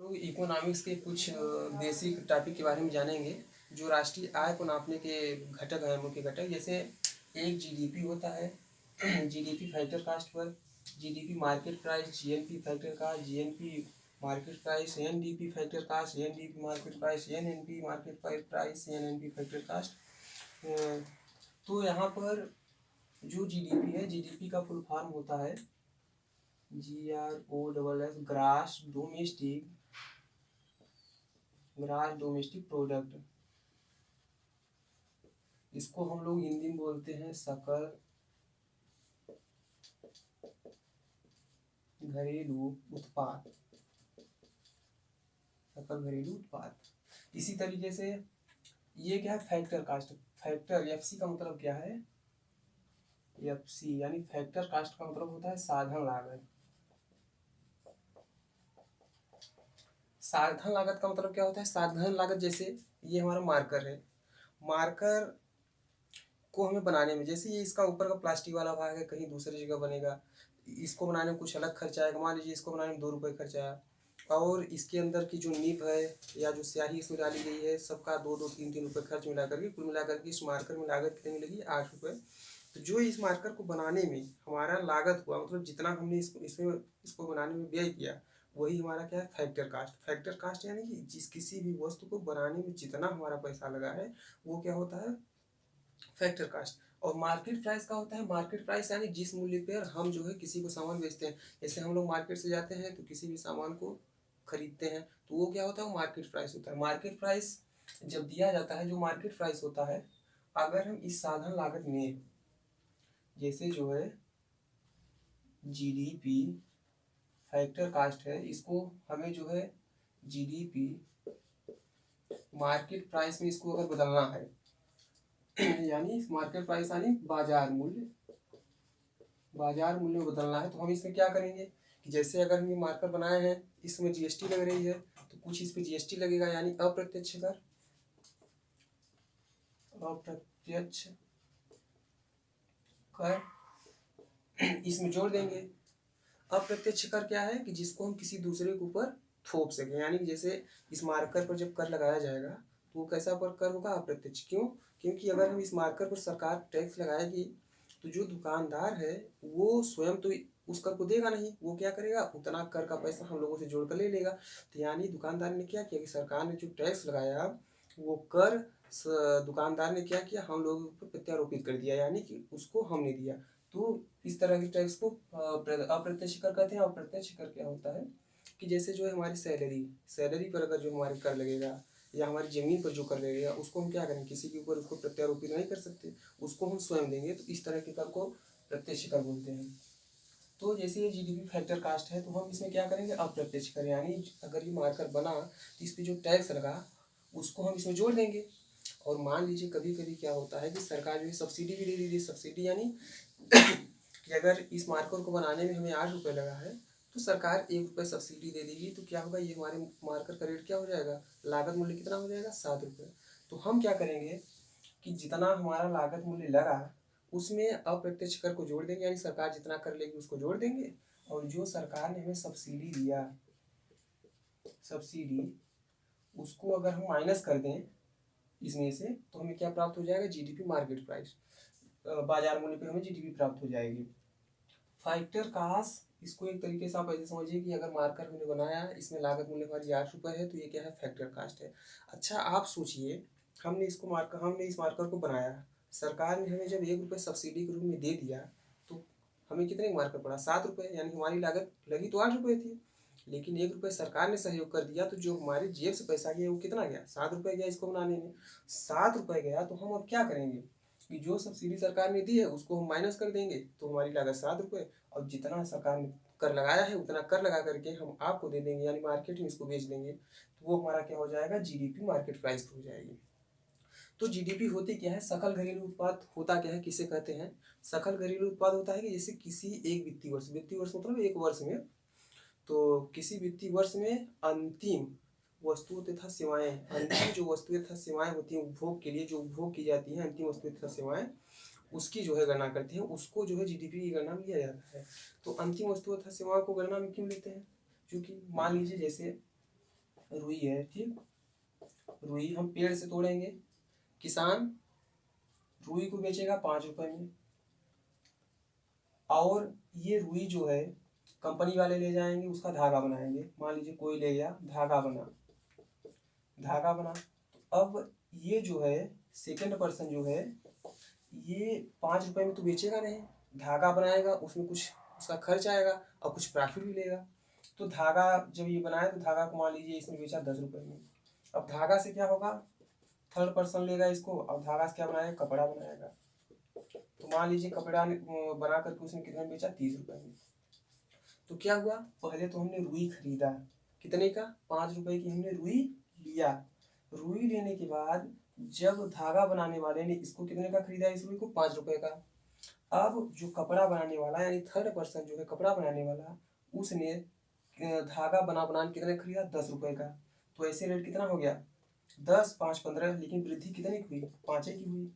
लोग इकोनॉमिक्स के कुछ बेसिक टॉपिक के बारे में जानेंगे। जो राष्ट्रीय आय को नापने के घटक हैं, मुख्य घटक, जैसे एक जीडीपी होता है। जीडीपी फैक्टर कास्ट पर, GDP market price, GNP factor cost, GNP market price, NDP factor cost, NDP market price, NNP market price, NNP factor cost. तो यहाँ पर जो जीडीपी है, जीडीपी का फुल फॉर्म होता है GROSS, ग्रास डोमेस्टिक प्रोडक्ट। इसको हम लोग हिंदी में बोलते हैं सकल घरेलू उत्पाद, सकल घरेलू उत्पाद। इसी तरीके से ये क्या है, फैक्टर कास्ट। फैक्टर एफसी का मतलब क्या है, एफसी यानी फैक्टर कास्ट का मतलब होता है साधन लागत। साधन लागत का मतलब क्या होता है, साधन लागत जैसे ये हमारा मार्कर है, मार्कर को हमें बनाने में, जैसे ये इसका ऊपर का प्लास्टिक वाला भाग है, कहीं दूसरी जगह बनेगा, इसको बनाने में कुछ अलग खर्चा आएगा। मान लीजिए इसको बनाने में 2 रुपये खर्चा आया, और इसके अंदर की जो निब है या जो स्याही इसमें डाली गई है, सबका 2-2, 3-3 रुपये खर्च मिला करके, कुल मिला करके इस मार्कर में लागत कितनी मिलेगी, 8 रुपये। तो जो इस मार्कर को बनाने में हमारा लागत हुआ, मतलब जितना हमने इसको बनाने में व्यय किया, वही हमारा क्या है, फैक्टर कास्ट। फैक्टर कास्ट यानी कि जिस किसी भी वस्तु को बनाने में जितना हमारा पैसा लगा है, वो क्या होता है, फैक्टर कास्ट। और मार्केट प्राइस का होता है, मार्केट प्राइस यानी जिस मूल्य पर हम जो है किसी को सामान बेचते हैं। जैसे हम लोग मार्केट से जाते हैं तो किसी भी सामान को खरीदते हैं, तो वो क्या होता है, वो मार्केट प्राइस होता है। मार्केट प्राइस जब दिया जाता है, जो मार्केट प्राइस होता है, अगर हम इस साधन लागत में, जैसे जो है जीडीपी फैक्टर कास्ट है, इसको हमें जो है जीडीपी मार्केट प्राइस में इसको अगर बदलना है, यानी मार्केट प्राइस यानी बाजार मूल्य, बाजार मूल्य में बदलना है, तो हम इसमें क्या करेंगे कि जैसे अगर हम ये मार्कर बनाए हैं, इसमें जीएसटी लग रही है, तो कुछ इस पे जीएसटी लगेगा, यानी अप्रत्यक्ष कर, अप्रत्यक्ष कर इसमें जोड़ देंगे। अप्रत्यक्ष कर क्या है कि जिसको हम किसी दूसरे के ऊपर थोप सकें, यानी जैसे इस मार्कर पर जब कर लगाया जाएगा तो वो कैसा पर कर होगा, अप्रत्यक्ष। क्यों? क्योंकि अगर हम इस मार्कर पर सरकार टैक्स लगाएगी, तो जो दुकानदार है वो स्वयं तो उस कर को देगा नहीं, वो क्या करेगा, उतना कर का पैसा हम लोगों से जोड़ कर ले लेगा। तो यानी दुकानदार ने क्या किया कि सरकार ने जो टैक्स लगाया, वो कर दुकानदार ने क्या किया, हम लोगों पर प्रत्यारोपित कर दिया, यानी कि उसको हमने दिया। तो इस तरह की टैक्स को अप्रत्यक्ष कर कहते हैं। अप्रत्यक्ष कर क्या होता है कि जैसे जो है हमारी सैलरी पर अगर जो हमारे कर लगेगा, या हमारी ज़मीन पर जो कर लगेगा, उसको हम क्या करें, किसी के ऊपर उसको प्रत्यारोपित नहीं कर सकते, उसको हम स्वयं देंगे। तो इस तरह के कर को प्रत्यक्ष कर बोलते हैं। तो जैसे ये जीडीपी फैक्टर कास्ट है, तो हम इसमें क्या करेंगे, अप्रत्यक्ष कर, यानी अगर ये मार्कर बना तो इस पर जो टैक्स लगा उसको हम इसमें जोड़ देंगे। और मान लीजिए कभी कभी क्या होता है कि सरकार जो है सब्सिडी भी दे दीजिए, सब्सिडी यानी कि अगर इस मार्कर को बनाने में हमें 8 रुपये लगा है, तो सरकार 1 रुपये सब्सिडी दे देगी, तो क्या होगा, ये हमारे मार्कर का रेट क्या हो जाएगा, लागत मूल्य कितना हो जाएगा, 7 रुपये। तो हम क्या करेंगे कि जितना हमारा लागत मूल्य लगा, उसमें अप्रत्यक्ष कर को जोड़ देंगे, यानी सरकार जितना कर लेगी उसको जोड़ देंगे, और जो सरकार ने हमें सब्सिडी दिया, सब्सिडी, उसको अगर हम माइनस कर दें इसमें से, तो हमें क्या प्राप्त हो जाएगा, जीडीपी मार्केट प्राइस, बाजार मूल्य पे हमें जीडीपी प्राप्त हो जाएगी। फैक्टर कास्ट, इसको एक तरीके से आप ऐसे समझिए कि अगर मार्कर हमने बनाया, इसमें लागत मूल्य हमारी 8 रुपये है, तो ये क्या है, फैक्टर कास्ट है। अच्छा आप सोचिए, हमने इस मार्कर को बनाया, सरकार ने हमें जब 1 रुपये सब्सिडी के रूप में दे दिया, तो हमें कितने मार्कर पड़ा, 7 रुपये, यानी हमारी लागत लगी तो 8 रुपये थी, लेकिन 1 रुपये सरकार ने सहयोग कर दिया, तो जो हमारी जेब से पैसा गया वो कितना गया, 7 रुपये गया इसको बनाने में। 7 रुपये गया, तो हम अब क्या करेंगे कि जो सब्सिडी सरकार ने दी है उसको हम माइनस कर देंगे, तो हमारी लागत 7 रुपये, और जितना सरकार ने कर लगाया है उतना कर लगा करके हम आपको दे देंगे, यानी मार्केट में इसको बेच देंगे, तो वो हमारा क्या हो जाएगा, जीडीपी मार्केट प्राइस हो जाएगी। तो जीडीपी होती क्या है, सकल घरेलू उत्पाद होता क्या है, किसे कहते हैं, सकल घरेलू उत्पाद होता है कि जैसे किसी एक वित्तीय वर्ष मतलब एक वर्ष में, तो किसी वित्तीय वर्ष में अंतिम वस्तुओं तथा सेवाएं, अंतिम जो वस्तुएं तथा सेवाएं होती हैं उपभोग के लिए, जो उपभोग की जाती हैं अंतिम वस्तुएं तथा सेवाएं, उसकी जो है गणना करते हैं, उसको जो है जीडीपी की गणना में लिया जाता है। तो अंतिम वस्तुओं तथा सेवाओं को गणना में क्यों लेते हैं, क्योंकि मान लीजिए जैसे रुई है, ठीक, रुई हम पेड़ से तोड़ेंगे, किसान रुई को बेचेगा 5 रुपए में, और ये रुई जो है कंपनी वाले ले जाएंगे, उसका धागा बनाएंगे। मान लीजिए कोई ले गया, धागा बना, धागा बना, तो अब ये जो है सेकंड पर्सन जो है ये 5 रुपए में तो बेचेगा नहीं, धागा बनाएगा, उसमें कुछ उसका खर्च आएगा और कुछ प्रॉफिट भी लेगा। तो धागा जब ये बनाया तो धागा को मान लीजिए इसने बेचा 10 रुपए में। अब धागा से क्या होगा, थर्ड पर्सन लेगा इसको, अब धागा से क्या बनाएगा, कपड़ा बनाएगा। तो मान लीजिए कपड़ा बना करके उसने कितने में बेचा, 30 रुपए में। तो क्या हुआ, पहले तो हमने रुई खरीदा, कितने का, 5 रुपए की हमने रुई लिया। रुई लेने के बाद जब धागा बनाने वाले ने इसको कितने का खरीदा, इस रुई को 5 रुपए का। अब जो कपड़ा बनाने वाला यानी थर्ड पर्सन जो है कपड़ा बनाने वाला, उसने धागा बना कितने खरीदा, 10 रुपए का। तो ऐसे रेट कितना हो गया, 10, 5, 15, लेकिन वृद्धि कितने की हुई, 5 की हुई।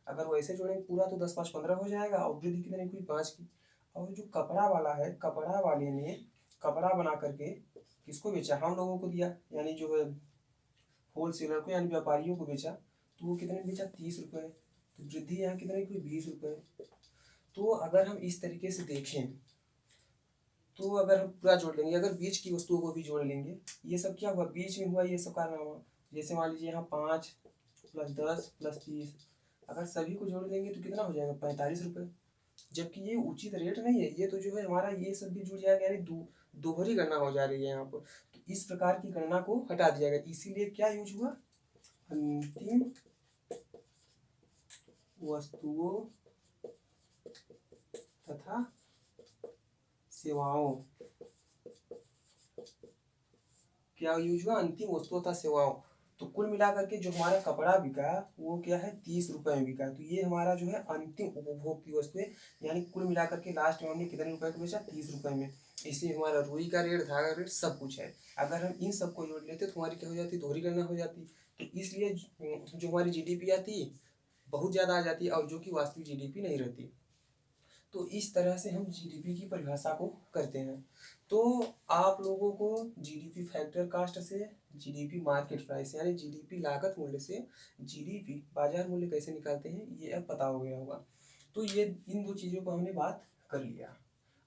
अगर वो ऐसे जोड़ेंगे पूरा तो 10, 5, 15 हो जाएगा, और वृद्धि कितने की हुई, 5 की। और जो कपड़ा वाला है, कपड़ा वाले ने कपड़ा बना करके किसको बेचा, हम लोगों को दिया, यानी जो है होलसेलर को यानी व्यापारियों को बेचा। तो वो कितने में बेचा, 30 रुपए। तो वृद्धि यहाँ कितने की हुई, 20 रुपए। तो अगर हम इस तरीके से देखें तो अगर हम पूरा जोड़ लेंगे, अगर बीच की वस्तुओं को भी जोड़ लेंगे, ये सब क्या हुआ, बीच में हुआ ये सब कारनामा। जैसे मान लीजिए यहाँ 5 + 10 + 30, अगर सभी को जोड़ लेंगे तो कितना हो जाएगा, 45 रुपए। जबकि ये उचित रेट नहीं है, ये तो जो है हमारा ये सब भी जुड़ जाएगा, यानी दोहरी गणना हो जा रही है यहाँ पर। तो इस प्रकार की गणना को हटा दिया गया, इसीलिए क्या यूज हुआ, अंतिम वस्तुओं तथा सेवाओं, क्या यूज हुआ, अंतिम वस्तुओं तथा सेवाओं। तो कुल मिलाकर के जो हमारा कपड़ा बिका वो क्या है, 30 रुपए में बिका। तो ये हमारा जो है अंतिम उपभोग की वस्तु है, यानी कुल मिलाकर के लास्ट में हमने कितने रुपए का बेचा, 30 रुपए में। इसमें हमारा रुई का रेट, धागा रेट सब कुछ है। अगर हम इन सबको जोड़ लेते तो हमारी क्या हो जाती, दोहरी गणना हो जाती। तो इसलिए जो हमारी जीडीपी आती बहुत ज़्यादा आ जाती है, और जो कि वास्तविक जीडीपी नहीं रहती। तो इस तरह से हम जीडीपी की परिभाषा को करते हैं। तो आप लोगों को जीडीपी फैक्टर कास्ट से जीडीपी मार्केट प्राइस यानी जीडीपी लागत मूल्य से जीडीपी बाजार मूल्य कैसे निकालते हैं ये अब पता हो गया होगा। तो ये इन दो चीज़ों को हमने बात कर लिया।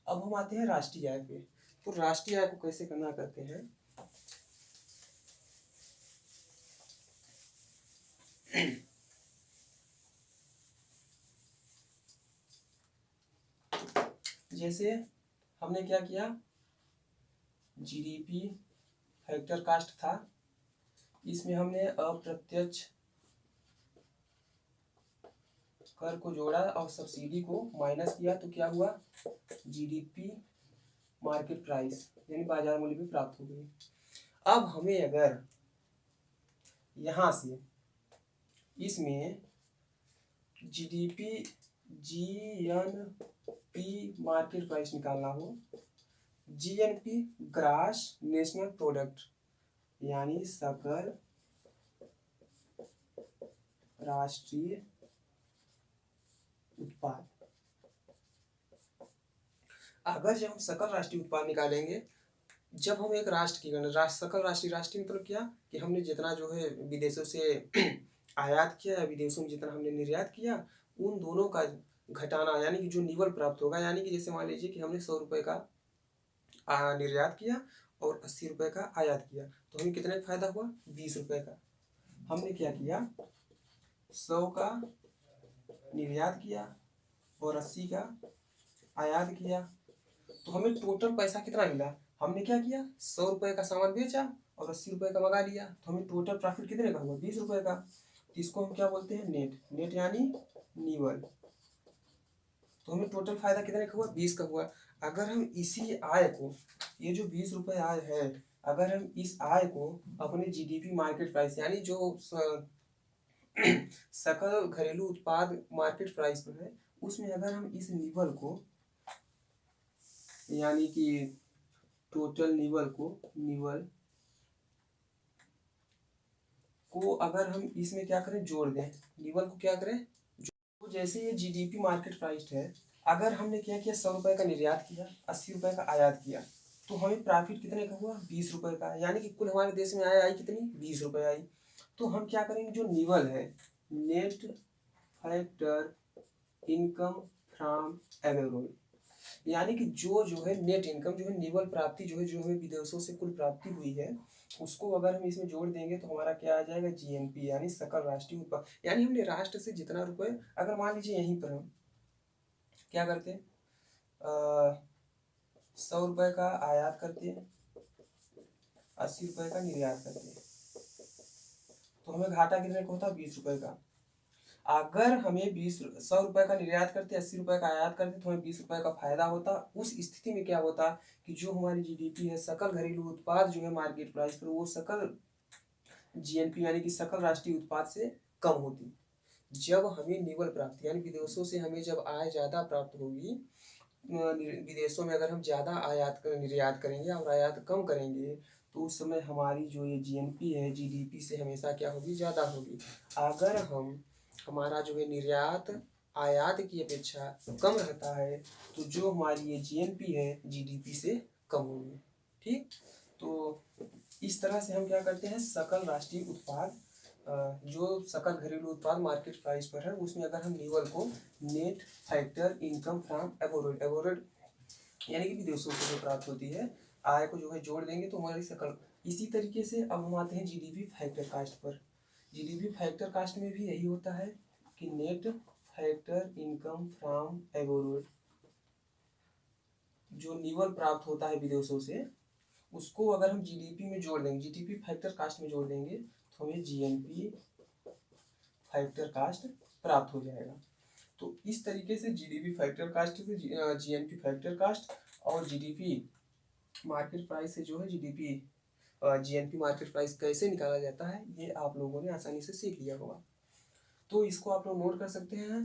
अब हम आते हैं राष्ट्रीय आय पे। तो राष्ट्रीय आय को कैसे करना करते हैं। जैसे हमने क्या किया, जीडीपी फैक्टर कास्ट था, इसमें हमने अप्रत्यक्ष कर को जोड़ा और सब्सिडी को माइनस किया। तो क्या हुआ, जीडीपी मार्केट प्राइस यानी बाजार मूल्य भी प्राप्त हो गई। अब हमें अगर यहाँ से इसमें जीडीपी जीएनपी मार्केट प्राइस निकालना हो, जीएनपी ग्रॉस नेशनल प्रोडक्ट यानी सकल राष्ट्रीय उत्पाद। अगर जब हम सकल राष्ट्रीय उत्पाद निकालेंगे, जब हम एक राष्ट्र की गणना, सकल राष्ट्रीय मतलब क्या कि हमने जितना जो है विदेशों से आयात किया या विदेशों में जितना हमने निर्यात किया, उन दोनों का घटाना यानी कि जो निवल प्राप्त होगा। यानी कि जैसे मान लीजिए कि हमने 100 रुपये का निर्यात किया और 80 रुपये का आयात किया, तो हमें कितने का फायदा हुआ, 20 रुपये का। हमने क्या किया, 100 का निर्यात किया और 80 का आयात किया, तो हमें टोटल पैसा कितना मिला। हमने क्या किया, 100 रुपये का सामान बेचा और 80 रुपये का मंगा लिया, तो हमें टोटल प्रॉफिट कितने का हुआ, 20 रुपये का। तो इसको हम क्या बोलते हैं, नेट। नेट यानी निवल। तो हमें टोटल फायदा कितने का हुआ, 20 का हुआ। अगर हम इसी आय को, ये जो 20 रुपये आय है, अगर हम इस आय को अपने जीडीपी मार्केट प्राइस यानी जो सकल घरेलू उत्पाद मार्केट प्राइस पर है, उसमें अगर हम इस निवल को यानी कि टोटल निवल को अगर हम इसमें क्या करें, जोड़ दें, निवल को क्या करें, तो जैसे ये जीडीपी मार्केट प्राइस है, अगर हमने क्या किया, 100 रुपये का निर्यात किया, 80 रुपये का आयात किया, तो हमें प्रॉफिट कितने का हुआ, 20 रुपये का, यानी कि कुल हमारे देश में आई कितनी, 20 रुपये आई। तो हम क्या करेंगे, जो निवल है, net factor income from abroad, यानी कि जो जो है नेट इनकम जो है, निवल प्राप्ति जो है, जो हमें विदेशों से कुल प्राप्ति हुई है, उसको अगर हम इसमें जोड़ देंगे तो हमारा क्या आ जाएगा, जीएनपी, यानी सकल राष्ट्रीय उत्पाद। यानी हमने राष्ट्र से जितना रुपए, अगर मान लीजिए यहीं पर हम क्या करते हैं, 100 रुपये का आयात करते हैं, 80 रुपये का निर्यात करते हैं, तो हमें घाटा कितने का होता है, 20 रुपये का। अगर हमें 100 रुपये का निर्यात करते, 80 रुपये का आयात करते, तो हमें 20 रुपये का फायदा होता। उस स्थिति में क्या होता कि जो हमारी जीडीपी है, सकल घरेलू उत्पाद जो है मार्केट प्राइस पर, वो सकल जीएनपी यानी कि सकल राष्ट्रीय उत्पाद से कम होती। जब हमें निवल प्राप्ति यानी विदेशों से हमें जब आय ज़्यादा प्राप्त होगी, विदेशों में अगर हम ज़्यादा निर्यात करेंगे और आयात कम करेंगे, तो उस समय हमारी जो ये जीएनपी है, जीडीपी से हमेशा क्या होगी, ज़्यादा होगी। अगर हमारा जो है निर्यात आयात की अपेक्षा कम रहता है, तो जो हमारी ये जीएनपी है, जीडीपी से कम होगी। ठीक, तो इस तरह से हम क्या करते हैं, सकल राष्ट्रीय उत्पाद, जो सकल घरेलू उत्पाद मार्केट प्राइस पर है, उसमें अगर हम निवल को net factor income from abroad, abroad यानी कि विदेशों से जो प्राप्त होती है आय को जो है जोड़ देंगे तो हमारी सकल। इसी तरीके से अब हम आते हैं जीडीपी फैक्टर कास्ट पर। जीडीपी फैक्टर कास्ट में भी यही होता है कि net factor income from abroad, जो निवल प्राप्त होता है विदेशों से, उसको अगर हम जीडीपी में जोड़ देंगे, जीडीपी फैक्टर कास्ट में जोड़ देंगे, तो हमें जीएनपी फैक्टर कास्ट प्राप्त हो जाएगा। तो इस तरीके से जीडीपी फैक्टर कास्ट से जीएनपी फैक्टर कास्ट और जीडीपी मार्केट प्राइस से जो है जीडीपी जीएनपी मार्केट प्राइस कैसे निकाला जाता है, ये आप लोगों ने आसानी से सीख लिया होगा। तो इसको आप लोग नोट कर सकते हैं।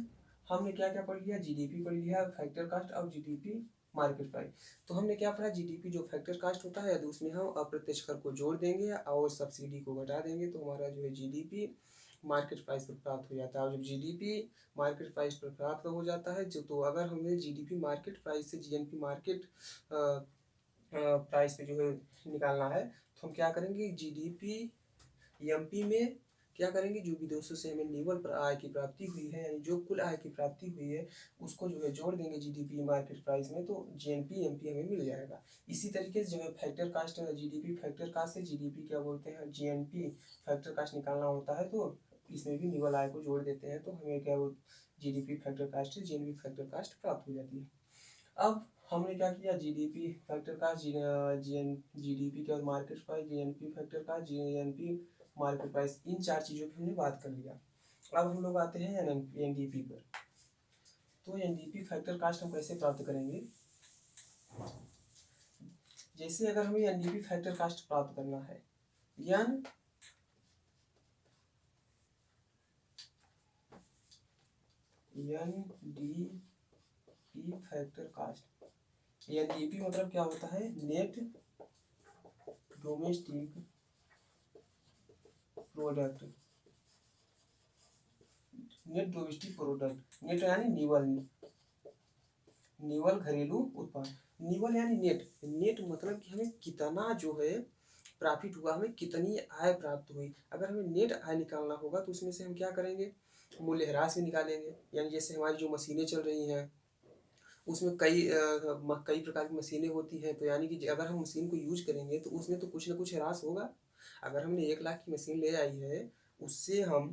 हमने क्या क्या पढ़ लिया, जीडीपी पढ़ लिया, फैक्टर कास्ट और जीडीपी मार्केट प्राइस। तो हमने क्या पढ़ा, जीडीपी जो फैक्टर कास्ट होता है, यदि उसमें हम अप्रत्यक्ष कर को जोड़ देंगे और सब्सिडी को घटा देंगे, तो हमारा जो है जीडीपी मार्केट प्राइस पर प्राप्त हो जाता है। और जब जीडीपी मार्केट प्राइस पर प्राप्त हो जाता है, जो तो अगर हमें जीडीपी मार्केट प्राइस से जीएनपी मार्केट प्राइस पे जो है निकालना है, तो हम क्या करेंगे, जीडीपी एमपी में क्या करेंगे, जो विदेशों से हमें निवल पर आय की प्राप्ति हुई है, यानी जो कुल आय की प्राप्ति हुई है, उसको जो है जोड़ देंगे जीडीपी मार्केट प्राइस में, तो जीएनपी एमपी हमें मिल जाएगा। इसी तरीके से जो है factor cost, GDP factor cost से जीडीपी क्या बोलते हैं, जीएनपी फैक्टर कास्ट निकालना होता है, तो इसमें भी निवल आय को जोड़ देते हैं, तो हमें क्या जीडीपी फैक्टर कास्ट से जीएनपी फैक्टर कास्ट प्राप्त हो जाती है। अब हमने क्या किया, जीडीपी फैक्टर कास्ट, जीडीपी के बाद market price, GNP factor cost, GNP market price, इन चार चीज़ों की हमने बात कर लिया। अब हम लोग आते हैं एनडीपी पर। तो एनडीपी फैक्टर कास्ट हम कैसे प्राप्त करेंगे, जैसे अगर हमें एनडीपी फैक्टर कास्ट प्राप्त करना है, एनडीपी फैक्टर कास्ट, एनडीपी मतलब क्या होता है, net domestic product, net domestic product, net यानी निवल, निवल घरेलू उत्पाद, निवल यानी नेट, नेट मतलब कि हमें कितना जो है प्रॉफिट हुआ, हमें कितनी आय प्राप्त हुई। अगर हमें नेट आय निकालना होगा तो उसमें से हम क्या करेंगे, मूल्यह्रास भी निकालेंगे। यानी जैसे हमारी जो मशीनें चल रही हैं, उसमें कई प्रकार की मशीनें होती हैं, तो यानी कि अगर हम मशीन को यूज करेंगे तो उसमें तो कुछ ना कुछ ह्रास होगा। अगर हमने 1 लाख की मशीन ले आई है, उससे हम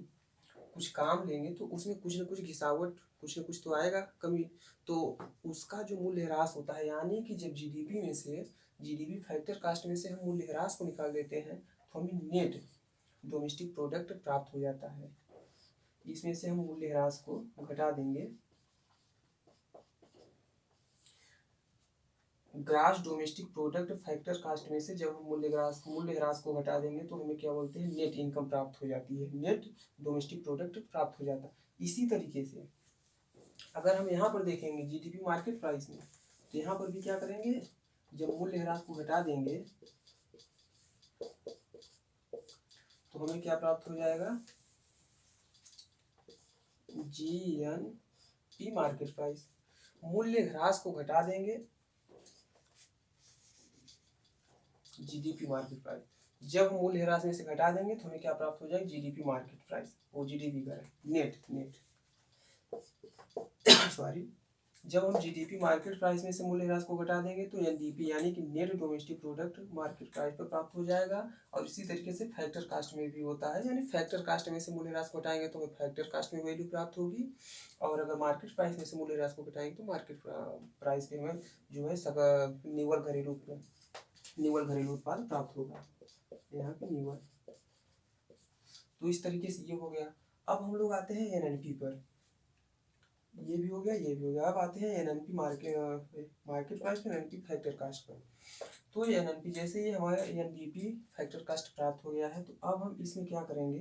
कुछ काम लेंगे तो उसमें कुछ ना कुछ घिसावट, कुछ ना कुछ तो आएगा कमी, तो उसका जो मूल्यह्रास होता है, यानी कि जब जीडीपी में से, जीडीपी फैक्टर कास्ट में से हम मूल्यह्रास को निकाल देते हैं, तो हमें नेट डोमेस्टिक प्रोडक्ट प्राप्त हो जाता है। इसमें से हम मूल्यह्रास को घटा देंगे, gross domestic product factor cost में से जब हम मूल्यह्रास को घटा देंगे, तो हमें क्या बोलते हैं, नेट इनकम प्राप्त हो जाती है, नेट डोमेस्टिक प्रोडक्ट प्राप्त हो जाता है। इसी तरीके से अगर हम यहाँ पर देखेंगे जीडीपी मार्केट प्राइस में, तो यहाँ पर भी क्या करेंगे, जब मूल्यह्रास को घटा देंगे तो हमें क्या प्राप्त हो जाएगा, जीएनपी मार्केट प्राइस। मूल्यह्रास को घटा देंगे जीडीपी मार्केट प्राइस। जब हम मूल्यह्रास में से घटा देंगे तो हमें क्या प्राप्त हो जाएगी, जीडीपी मार्केट प्राइस, वो जीडीपी का है नेट सॉरी। जब हम जीडीपी मार्केट प्राइस में से मूल्यह्रास को घटा देंगे तो एनडीपी यानी कि net domestic product market price पर प्राप्त हो जाएगा। और इसी तरीके से फैक्टर कास्ट में भी होता है, यानी फैक्टर कास्ट में से मूल्यह्रास को घटाएंगे तो हमें फैक्टर कास्ट में वैल्यू प्राप्त होगी, और अगर मार्केट प्राइस में से मूल्यह्रास को घटाएंगे तो मार्केट प्राइस के हमें जो है निवल घरेलू उत्पाद प्राप्त होगा, यहाँ पे निवल। तो इस तरीके से ये हो गया। अब हम लोग आते हैं एनएनपी पर, ये भी हो गया ये भी हो गया। अब आते हैं एनएनपी मार्केट प्राइस पर, एनएनपी फैक्टर कास्ट पर। तो एनएनपी जैसे ये हमारा एनडीपी फैक्टर कास्ट प्राप्त हो गया है, तो अब हम इसमें क्या करेंगे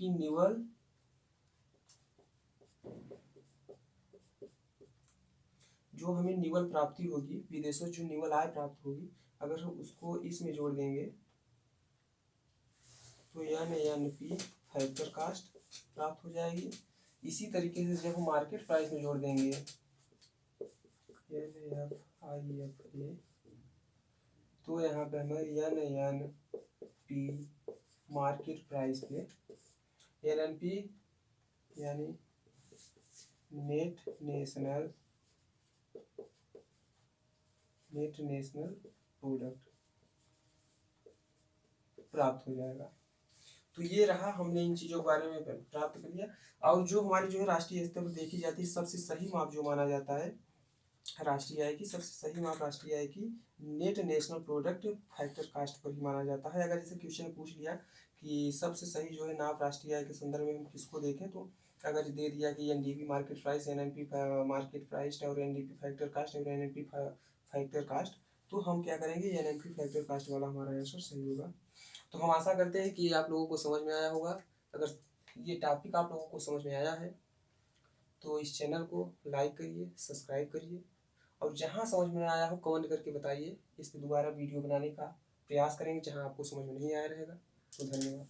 कि निवल जो हमें निवल प्राप्ति होगी, विदेशों जो निवल आय प्राप्त होगी, अगर हम उसको इसमें जोड़ देंगे तो एनएनपी फैक्टर कास्ट प्राप्त हो जाएगी। इसी तरीके से जब हम मार्केट प्राइस में जोड़ देंगे NFIFA, तो यहाँ पे हमें एनएनपी मार्केट प्राइस पे एनएनपी यानी नेट नेशनल प्रोडक्ट प्राप्त हो जाएगा। तो ये रहा, हमने इन चीज़ों के बारे में प्राप्त कर लिया। और जो हमारी जो है राष्ट्रीय स्तर पर देखी जाती है सबसे सही माप जो माना जाता है राष्ट्रीय आय की, सबसे सही माप राष्ट्रीय आय की net national product factor cost पर ही माना जाता है। अगर जैसे क्वेश्चन पूछ लिया कि सबसे सही जो है नाप राष्ट्रीय आय के संदर्भ में हम किसको देखें, तो अगर दे दिया कि NDP market price, NNP market price और एनडीपी फैक्टर कास्ट और एनएनपी फैक्टर कास्ट, तो हम क्या करेंगे, एनएनपी फैक्टर कास्ट वाला हमारा आंसर सही होगा। तो हम आशा करते हैं कि आप लोगों को समझ में आया होगा। अगर ये टॉपिक आप लोगों को समझ में आया है तो इस चैनल को लाइक करिए, सब्सक्राइब करिए, और जहाँ समझ में आया हो कमेंट करके बताइए। इस पर दोबारा वीडियो बनाने का प्रयास करेंगे जहाँ आपको समझ में नहीं आया रहेगा। तो धन्यवाद।